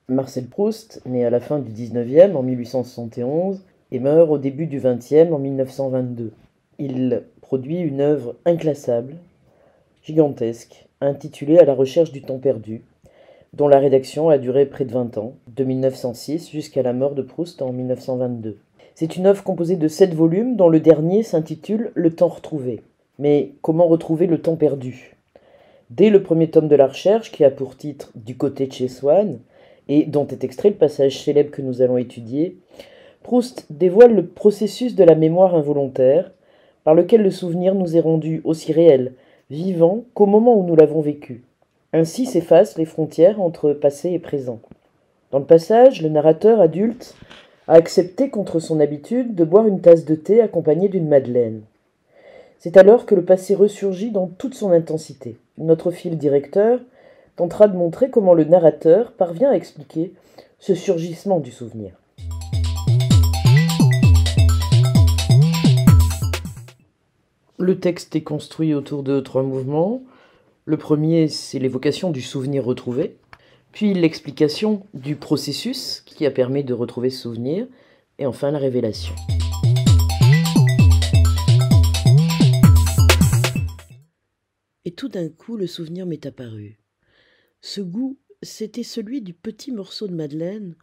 Marcel Proust naît à la fin du 19e en 1871 et meurt au début du 20e en 1922. Il produit une œuvre inclassable, gigantesque, intitulée À la recherche du temps perdu, dont la rédaction a duré près de 20 ans, de 1906 jusqu'à la mort de Proust en 1922. C'est une œuvre composée de 7 volumes dont le dernier s'intitule Le temps retrouvé. Mais comment retrouver le temps perdu? Dès le premier tome de la recherche, qui a pour titre Du côté de chez Swann, et dont est extrait le passage célèbre que nous allons étudier, Proust dévoile le processus de la mémoire involontaire, par lequel le souvenir nous est rendu aussi réel, vivant, qu'au moment où nous l'avons vécu. Ainsi s'effacent les frontières entre passé et présent. Dans le passage, le narrateur adulte a accepté contre son habitude de boire une tasse de thé accompagnée d'une madeleine. C'est alors que le passé ressurgit dans toute son intensité. Notre fil directeur tentera de montrer comment le narrateur parvient à expliquer ce surgissement du souvenir. Le texte est construit autour de 3 mouvements. Le premier, c'est l'évocation du souvenir retrouvé, puis l'explication du processus qui a permis de retrouver ce souvenir, et enfin la révélation. Et tout d'un coup, le souvenir m'est apparu. Ce goût, c'était celui du petit morceau de madeleine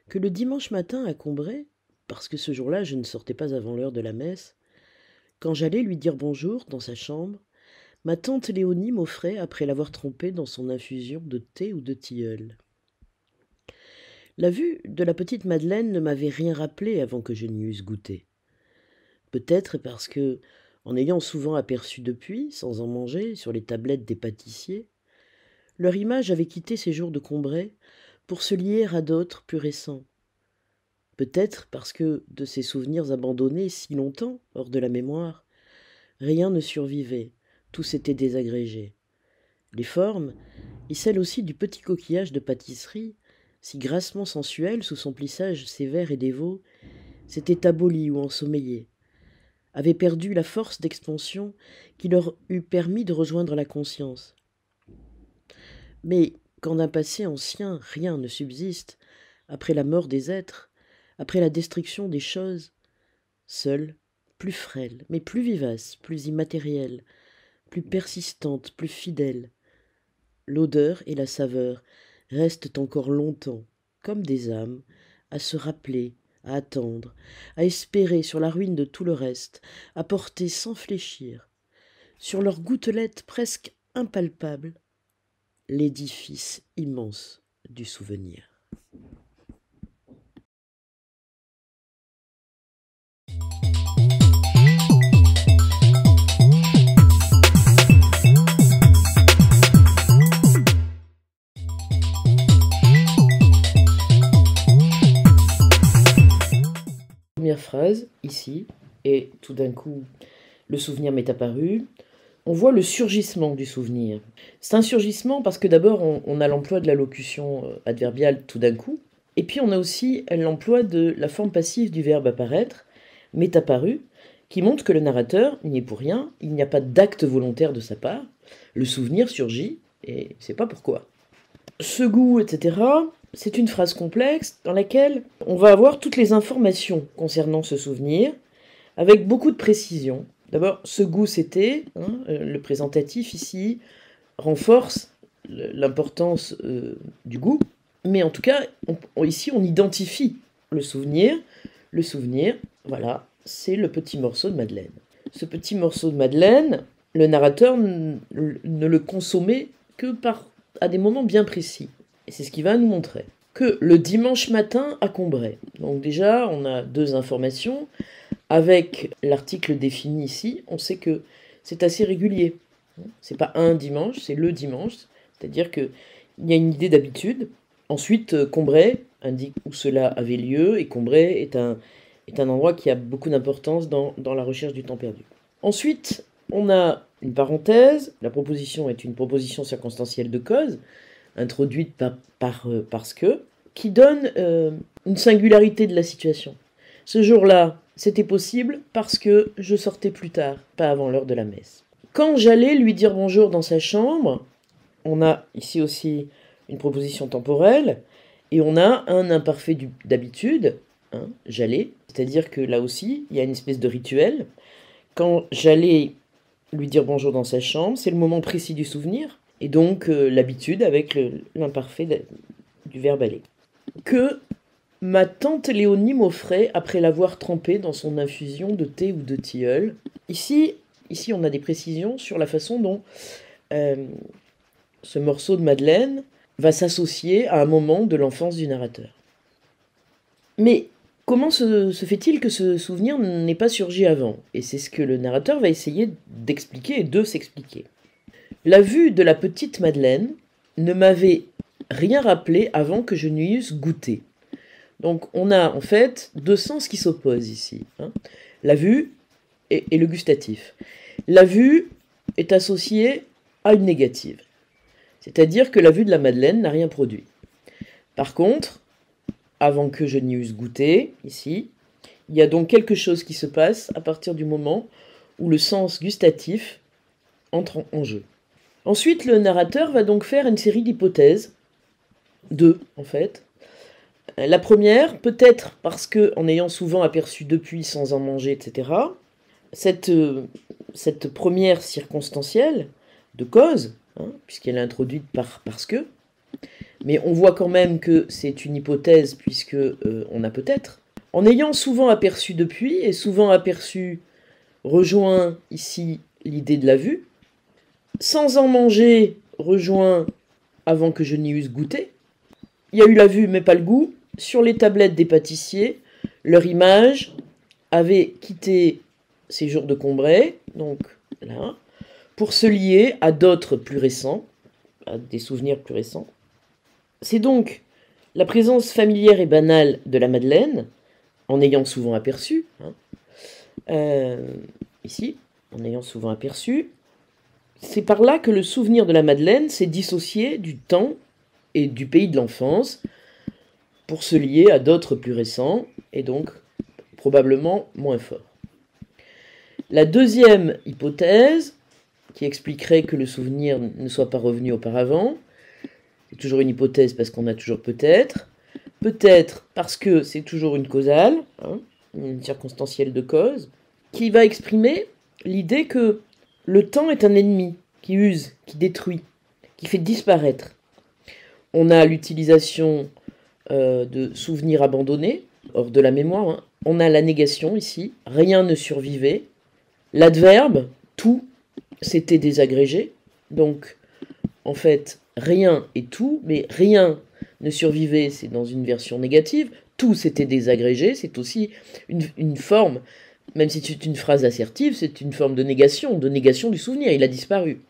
que le dimanche matin à Combray, parce que ce jour-là je ne sortais pas avant l'heure de la messe, quand j'allais lui dire bonjour dans sa chambre, ma tante Léonie m'offrait après l'avoir trempé dans son infusion de thé ou de tilleul. La vue de la petite Madeleine ne m'avait rien rappelé avant que je n'y eusse goûté. Peut-être parce que, en ayant souvent aperçu depuis, sans en manger, sur les tablettes des pâtissiers, leur image avait quitté ces jours de Combray pour se lier à d'autres plus récents. Peut-être parce que, de ces souvenirs abandonnés si longtemps hors de la mémoire, rien ne survivait, tout s'était désagrégé. Les formes, et celles aussi du petit coquillage de pâtisserie, si grassement sensuel sous son plissage sévère et dévot, s'étaient abolies ou ensommeillées, avaient perdu la force d'expansion qui leur eût permis de rejoindre la conscience. Mais quand d'un passé ancien rien ne subsiste, après la mort des êtres, après la destruction des choses, seule, plus frêle, mais plus vivace, plus immatérielle, plus persistante, plus fidèle, l'odeur et la saveur restent encore longtemps, comme des âmes, à se rappeler, à attendre, à espérer sur la ruine de tout le reste, à porter sans fléchir, sur leurs gouttelettes presque impalpables, l'édifice immense du souvenir. Première phrase, ici, et tout d'un coup, le souvenir m'est apparu. On voit le surgissement du souvenir. C'est un surgissement parce que d'abord, on a l'emploi de la locution adverbiale tout d'un coup, et puis on a aussi l'emploi de la forme passive du verbe apparaître, m'est apparu, qui montre que le narrateur n'y est pour rien, il n'y a pas d'acte volontaire de sa part, le souvenir surgit, et c'est pas pourquoi. Ce goût, etc., c'est une phrase complexe dans laquelle on va avoir toutes les informations concernant ce souvenir, avec beaucoup de précision. D'abord, ce goût, c'était, le présentatif ici, renforce l'importance du goût, mais en tout cas, ici, on identifie le souvenir. Le souvenir, voilà, c'est le petit morceau de madeleine. Ce petit morceau de madeleine, le narrateur ne le consommait que à des moments bien précis. Et c'est ce qu'il va nous montrer. Que le dimanche matin à Combray. Donc déjà, on a 2 informations. Avec l'article défini ici, on sait que c'est assez régulier. C'est pas un dimanche, c'est le dimanche. C'est-à-dire qu'il y a une idée d'habitude. Ensuite, Combray indique où cela avait lieu, et Combray est un endroit qui a beaucoup d'importance dans la recherche du temps perdu. Ensuite, on a une parenthèse. La proposition est une proposition circonstancielle de cause, introduite parce que, qui donne une singularité de la situation. Ce jour-là, c'était possible parce que je sortais plus tard, pas avant l'heure de la messe. Quand j'allais lui dire bonjour dans sa chambre, on a ici aussi une proposition temporelle, Et on a un imparfait d'habitude, hein, j'allais, c'est-à-dire que là aussi, il y a une espèce de rituel. Quand j'allais lui dire bonjour dans sa chambre, c'est le moment précis du souvenir, et donc l'habitude avec l'imparfait du verbe aller. Que ma tante Léonie m'offrait après l'avoir trempé dans son infusion de thé ou de tilleul. Ici, on a des précisions sur la façon dont ce morceau de Madeleine va s'associer à un moment de l'enfance du narrateur. Mais comment se fait-il que ce souvenir n'ait pas surgi avant? Et c'est ce que le narrateur va essayer d'expliquer et de s'expliquer. La vue de la petite Madeleine ne m'avait rien rappelé avant que je n'y eusse goûté. Donc on a en fait deux sens qui s'opposent ici, hein. La vue et le gustatif. La vue est associée à une négative. C'est-à-dire que la vue de la Madeleine n'a rien produit. Par contre, avant que je n'y eusse goûté, ici, il y a donc quelque chose qui se passe à partir du moment où le sens gustatif entre en jeu. Ensuite, le narrateur va donc faire une série d'hypothèses, deux en fait. La première, peut-être parce que, en ayant souvent aperçu depuis sans en manger, etc., cette première circonstancielle de cause, hein, puisqu'elle est introduite parce que, mais on voit quand même que c'est une hypothèse puisque on a peut-être, en ayant souvent aperçu depuis et souvent aperçu rejoint ici l'idée de la vue, sans en manger rejoint avant que je n'y eusse goûté. Il y a eu la vue mais pas le goût. Sur les tablettes des pâtissiers, leur image avait quitté ces jours de Combray, donc là, pour se lier à d'autres plus récents, à des souvenirs plus récents. C'est donc la présence familière et banale de la Madeleine, en ayant souvent aperçu, ici, en ayant souvent aperçu, c'est par là que le souvenir de la Madeleine s'est dissocié du temps et du pays de l'enfance pour se lier à d'autres plus récents et donc probablement moins forts. La deuxième hypothèse, qui expliquerait que le souvenir ne soit pas revenu auparavant, c'est toujours une hypothèse parce qu'on a toujours peut-être parce que c'est toujours une causale, hein, une circonstancielle de cause, qui va exprimer l'idée que le temps est un ennemi qui use, qui détruit, qui fait disparaître. On a l'utilisation de souvenirs abandonnés, hors de la mémoire, hein. On a la négation ici, rien ne survivait. L'adverbe, tout, s'était désagrégé. Donc, en fait, rien et tout, mais rien ne survivait, c'est dans une version négative. Tout s'était désagrégé, c'est aussi une forme, même si c'est une phrase assertive, c'est une forme de négation du souvenir, il a disparu.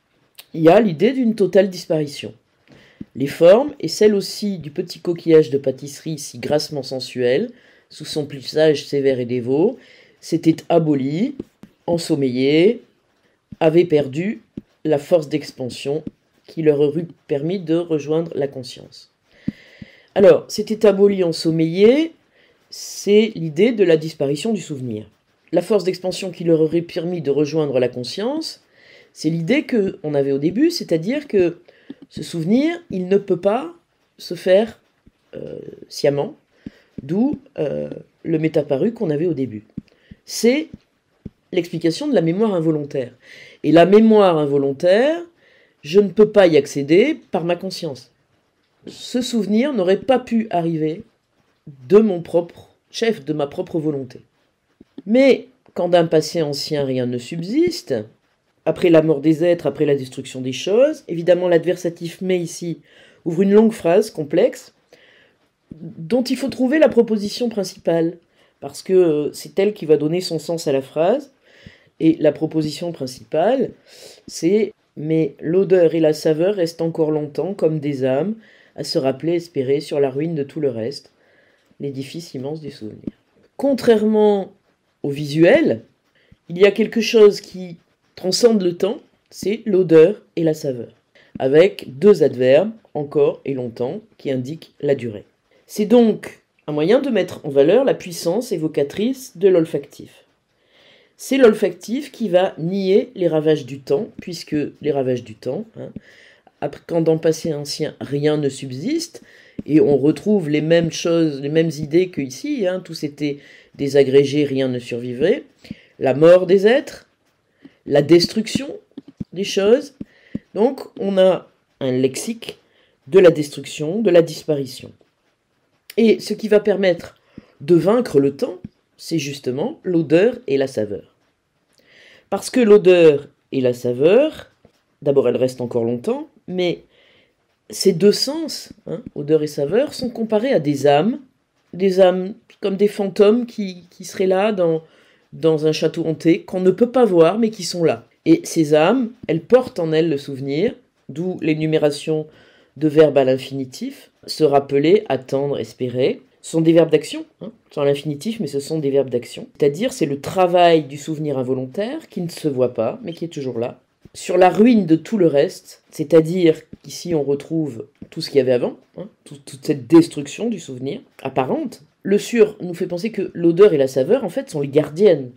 Il y a l'idée d'une totale disparition. Les formes, et celle aussi du petit coquillage de pâtisserie si grassement sensuel, sous son plissage sévère et dévot, s'était aboli, ensommeillé, avait perdu la force d'expansion qui leur aurait permis de rejoindre la conscience. Alors, s'était aboli, ensommeillé, c'est l'idée de la disparition du souvenir. La force d'expansion qui leur aurait permis de rejoindre la conscience, c'est l'idée qu'on avait au début, c'est-à-dire que ce souvenir, il ne peut pas se faire sciemment, d'où le métaparu qu'on avait au début. C'est l'explication de la mémoire involontaire. Et la mémoire involontaire, je ne peux pas y accéder par ma conscience. Ce souvenir n'aurait pas pu arriver de mon propre chef, de ma propre volonté. Mais quand d'un passé ancien rien ne subsiste, après la mort des êtres, après la destruction des choses, évidemment l'adversatif mais ici ouvre une longue phrase complexe dont il faut trouver la proposition principale, parce que c'est elle qui va donner son sens à la phrase. Et la proposition principale, c'est « Mais l'odeur et la saveur restent encore longtemps comme des âmes à se rappeler, espérer sur la ruine de tout le reste, l'édifice immense du souvenir. » Contrairement au visuel, il y a quelque chose qui transcende le temps, c'est l'odeur et la saveur, avec deux adverbes, encore et longtemps, qui indiquent la durée. C'est donc un moyen de mettre en valeur la puissance évocatrice de l'olfactif. C'est l'olfactif qui va nier les ravages du temps, puisque les ravages du temps, après, quand dans le passé ancien, rien ne subsiste, et on retrouve les mêmes choses, les mêmes idées qu'ici, hein, tous étaient désagrégés, rien ne survivrait, la mort des êtres, la destruction des choses. Donc on a un lexique de la destruction, de la disparition. Et ce qui va permettre de vaincre le temps, c'est justement l'odeur et la saveur. Parce que l'odeur et la saveur, d'abord elles restent encore longtemps, mais ces deux sens, hein, odeur et saveur, sont comparés à des âmes comme des fantômes qui seraient là dans un château hanté, qu'on ne peut pas voir, mais qui sont là. Et ces âmes, elles portent en elles le souvenir, d'où l'énumération de verbes à l'infinitif, se rappeler, attendre, espérer. Ce sont des verbes d'action, hein, sans l'infinitif, mais ce sont des verbes d'action. C'est-à-dire, c'est le travail du souvenir involontaire qui ne se voit pas, mais qui est toujours là. Sur la ruine de tout le reste, c'est-à-dire qu'ici on retrouve tout ce qu'il y avait avant, hein, toute cette destruction du souvenir apparente. Le sur nous fait penser que l'odeur et la saveur, en fait, sont les gardiennes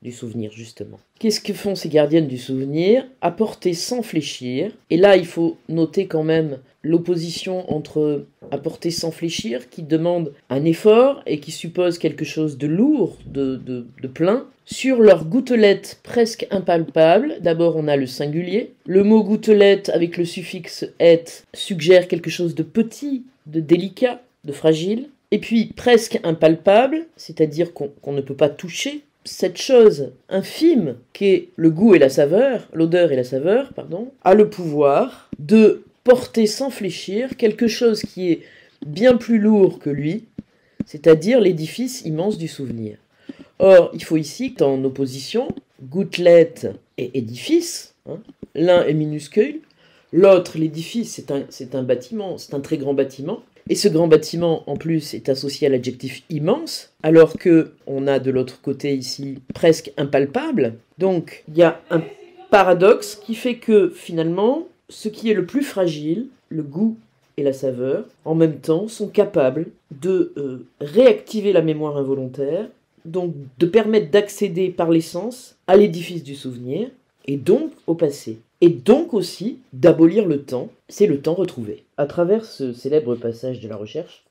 du souvenir, justement. Qu'est-ce que font ces gardiennes du souvenir? Apporter sans fléchir. Et là, il faut noter quand même l'opposition entre apporter sans fléchir, qui demande un effort et qui suppose quelque chose de lourd, de plein, sur leur gouttelette presque impalpable. D'abord, on a le singulier. Le mot gouttelette, avec le suffixe « et », suggère quelque chose de petit, de délicat, de fragile. Et puis, presque impalpable, c'est-à-dire qu'on ne peut pas toucher cette chose infime qu'est le goût et la saveur, l'odeur et la saveur, pardon, a le pouvoir de porter sans fléchir quelque chose qui est bien plus lourd que lui, c'est-à-dire l'édifice immense du souvenir. Or, il faut ici, en opposition, gouttelette et édifice, hein, l'un est minuscule, l'autre, l'édifice, c'est un bâtiment, c'est un très grand bâtiment, et ce grand bâtiment, en plus, est associé à l'adjectif immense, alors que on a de l'autre côté ici presque impalpable. Donc, il y a un paradoxe qui fait que, finalement, ce qui est le plus fragile, le goût et la saveur, en même temps, sont capables de réactiver la mémoire involontaire, donc de permettre d'accéder par les sens à l'édifice du souvenir, et donc au passé. Et donc aussi d'abolir le temps, c'est le temps retrouvé. À travers ce célèbre passage de la recherche,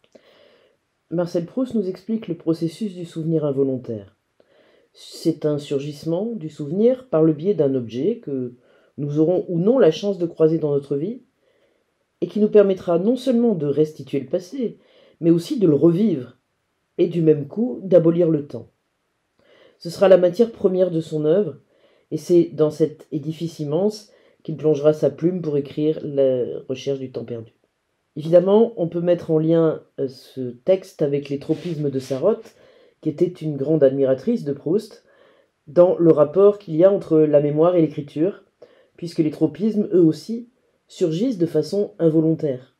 Marcel Proust nous explique le processus du souvenir involontaire. C'est un surgissement du souvenir par le biais d'un objet que nous aurons ou non la chance de croiser dans notre vie, et qui nous permettra non seulement de restituer le passé, mais aussi de le revivre, et du même coup d'abolir le temps. Ce sera la matière première de son œuvre, et c'est dans cet édifice immense qu'il plongera sa plume pour écrire la recherche du temps perdu. Évidemment, on peut mettre en lien ce texte avec les tropismes de Sarraute, qui était une grande admiratrice de Proust, dans le rapport qu'il y a entre la mémoire et l'écriture, puisque les tropismes, eux aussi, surgissent de façon involontaire.